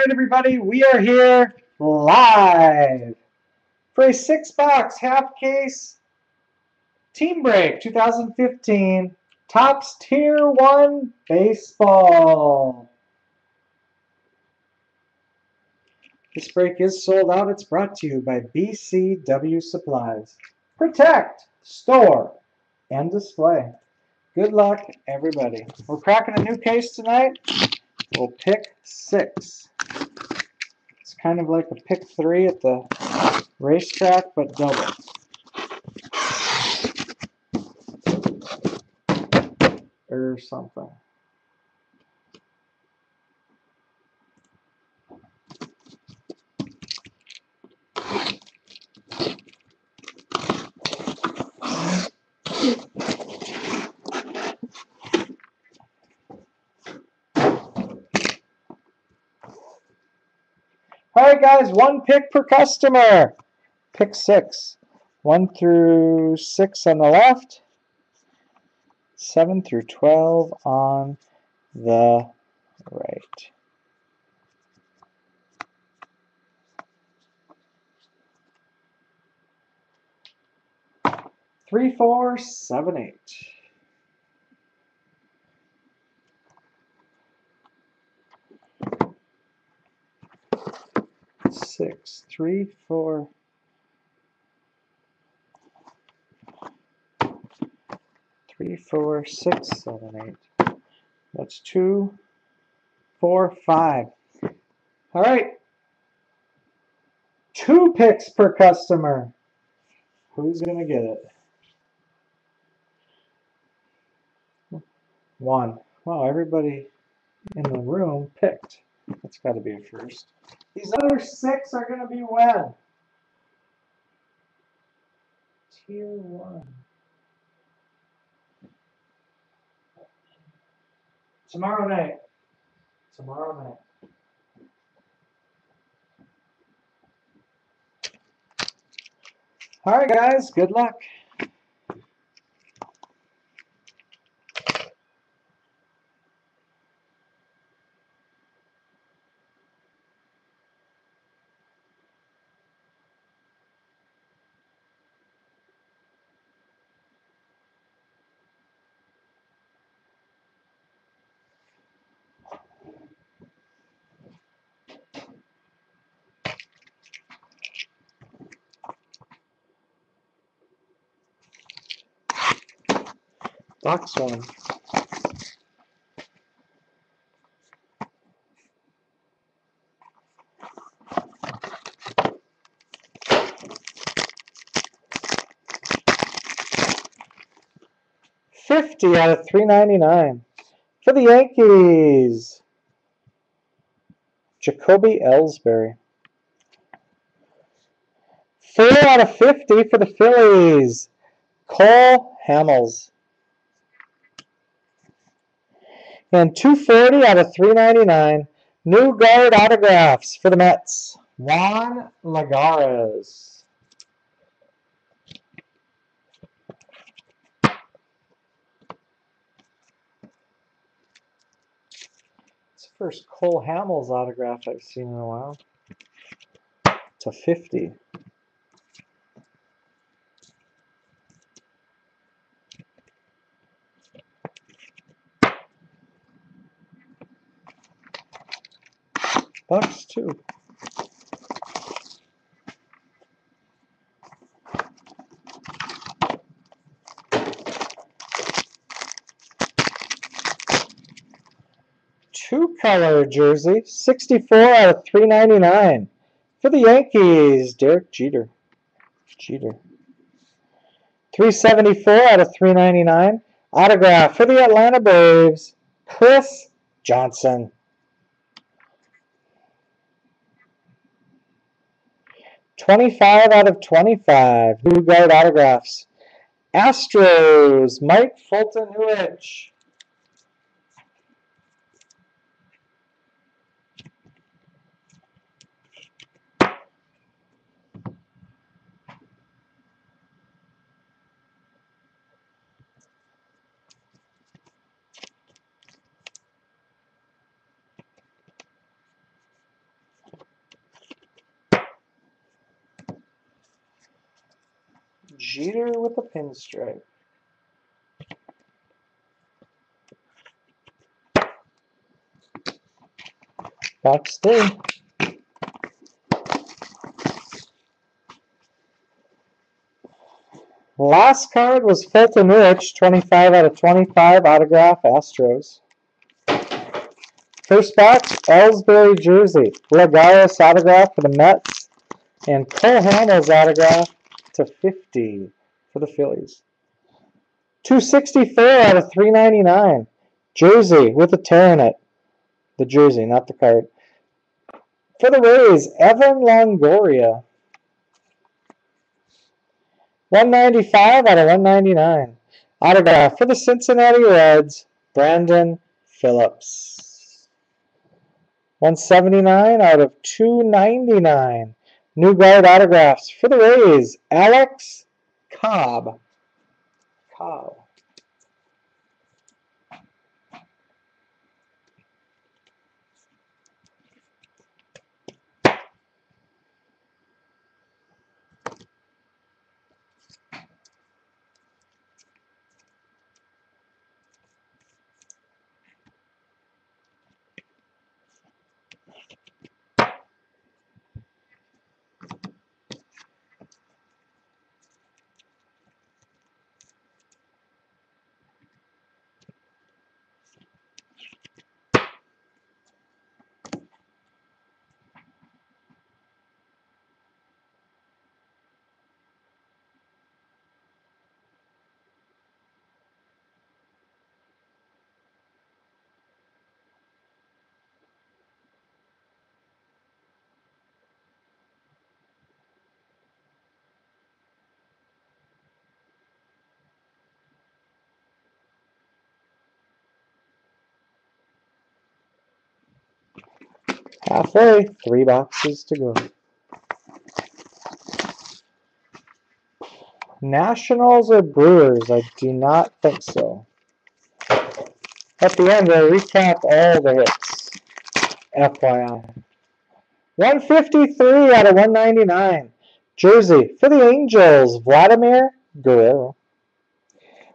right, everybody, we are here live for a 6-box half case Team Break 2015 Topps Tier 1 Baseball. This break is sold out. It's brought to you by BCW Supplies. Protect, store, and display. Good luck, everybody. We're cracking a new case tonight. We'll pick 6. It's kind of like a pick 3 at the racetrack, but double. Or something. All right, guys, 1 pick per customer. Pick 6. 1 through 6 on the left. 7 through 12 on the right. Three, 4, 7, 8. Six, 3, 4. 3, 4, 6, 7, 8. That's 2, 4, 5. All right. 2 picks per customer. Who's going to get it? 1. Wow, everybody in the room picked. That's got to be a first. These other 6 are going to be when? Tier 1. Tomorrow night. Tomorrow night. All right, guys. Good luck. Box 1. $50 out of $3.99 for the Yankees. Jacoby Ellsbury. 4 out of 50 for the Phillies. Cole Hamels. And 240 out of 399. New guard autographs for the Mets. Juan Lagares. It's the first Cole Hamels autograph I've seen in a while. To 50. Box 2. Two-color jersey, 64 out of 399 for the Yankees. Derek Jeter. 374 out of 399. Autograph for the Atlanta Braves. Chris Johnson. 25 out of 25. New guard autographs. Astros. Mike Fulton Huich. Jeter with a pinstripe. Box 3. Last card was Fulton Rich, 25 out of 25, autograph, Astros. First box, Ellsbury jersey, Lagares autograph for the Mets, and Cole Hamels autograph to 50 for the Phillies. 264 out of 399, jersey with a tear in it. The jersey, not the card. For the Rays, Evan Longoria. 195 out of 199. Autograph for the Cincinnati Reds, Brandon Phillips. 179 out of 299. New guard autographs for the Rays, Alex Cobb. Halfway, 3 boxes to go. Nationals or Brewers? I do not think so. At the end, we'll recap all the hits. FYI. 153 out of 199. Jersey for the Angels, Vladimir Guerrero.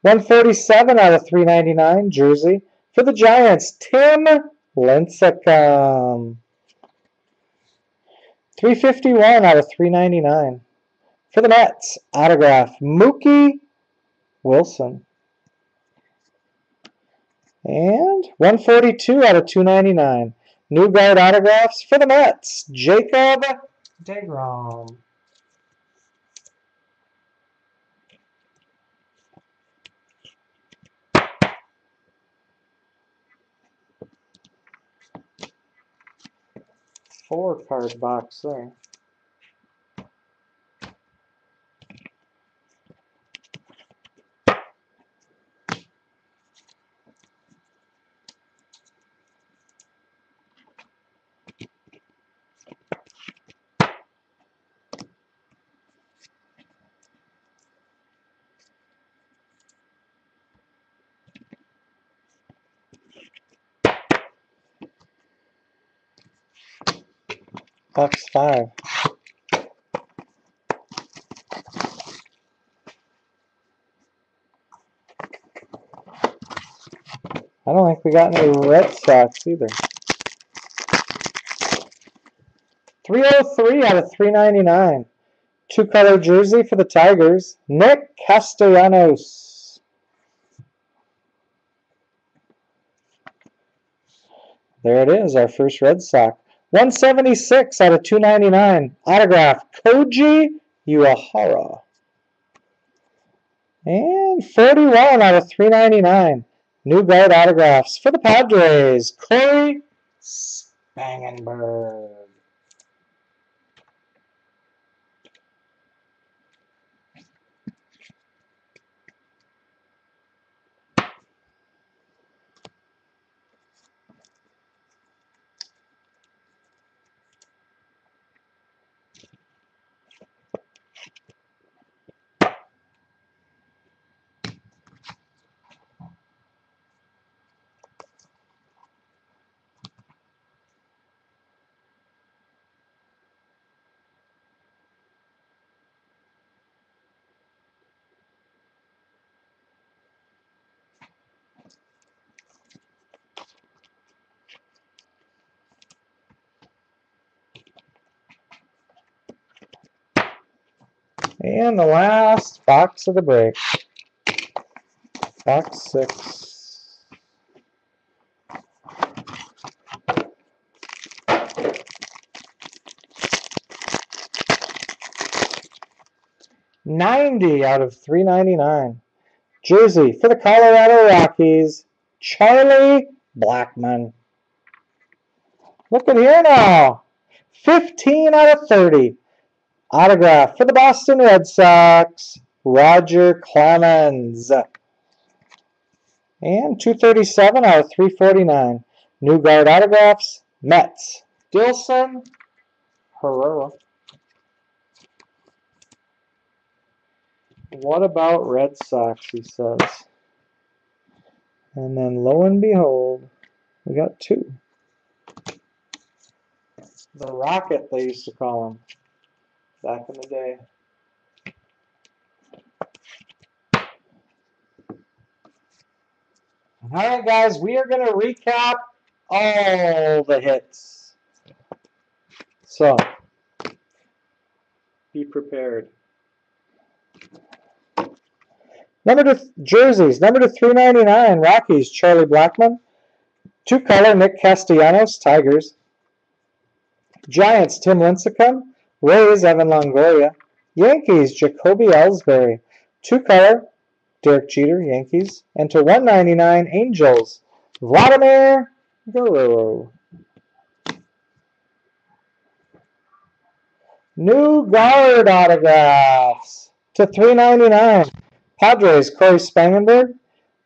147 out of 399. Jersey for the Giants, Tim Lincecum. 351 out of 399. For the Mets, autograph, Mookie Wilson. And 142 out of 299. New guard autographs for the Mets, Jacob deGrom. Four card box there. Box 5. I don't think we got any Red Sox either. 303 out of 399. Two-color jersey for the Tigers, Nick Castellanos. There it is, our first Red Sox. 176 out of 299. Autograph, Koji Uehara. And 41 out of 399. New guard autographs for the Padres, Corey Spangenberg. And the last box of the break. Box 6. $90 out of $3.99. Jersey for the Colorado Rockies, Charlie Blackmon. Look at here now. 15 out of 30. Autograph for the Boston Red Sox, Roger Clemens. And 237 out of 349. New Guard autographs, Mets, Dilson Herrera. What about Red Sox, he says. And then lo and behold, we got 2. The Rocket, they used to call him back in the day. Alright guys, we are going to recap all the hits. So, be prepared. Jerseys, number to 399, Rockies, Charlie Blackmon. 2-color, Nick Castellanos, Tigers. Giants, Tim Lincecum. Rays, Evan Longoria. Yankees, Jacoby Ellsbury. 2-color, Derek Jeter, Yankees. And to 199, Angels, Vladimir Guerrero. New Guard autographs to 399. Padres, Corey Spangenberg.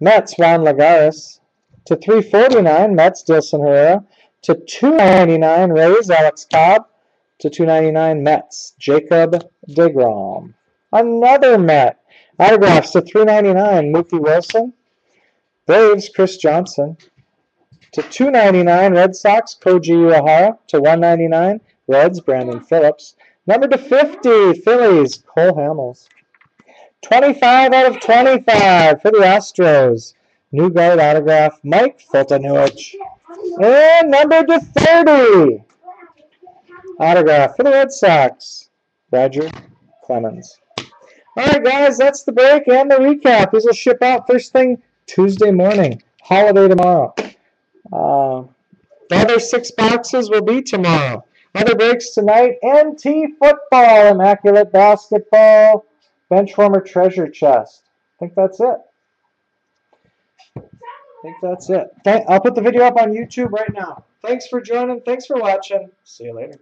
Mets, Juan Lagares. To 349, Mets, Dilson Herrera. To 299, Rays, Alex Cobb. To 299, Mets, Jacob deGrom. Another Met. Autographs to 399, Mookie Wilson. Braves, Chris Johnson. To 299, Red Sox, Koji Uehara. To 199, Reds, Brandon Phillips. Number to 50, Phillies, Cole Hamels. 25 out of 25 for the Astros. New Guard autograph, Mike Foltynewicz. And number to 30, autograph for the Red Sox, Roger Clemens. Alright guys, that's the break and the recap. These will ship out first thing Tuesday morning. Holiday tomorrow. The other 6 boxes will be tomorrow. Other breaks tonight, NT Football, Immaculate Basketball, Benchwarmer Treasure Chest. I think that's it. I'll put the video up on YouTube right now. Thanks for joining. Thanks for watching. See you later.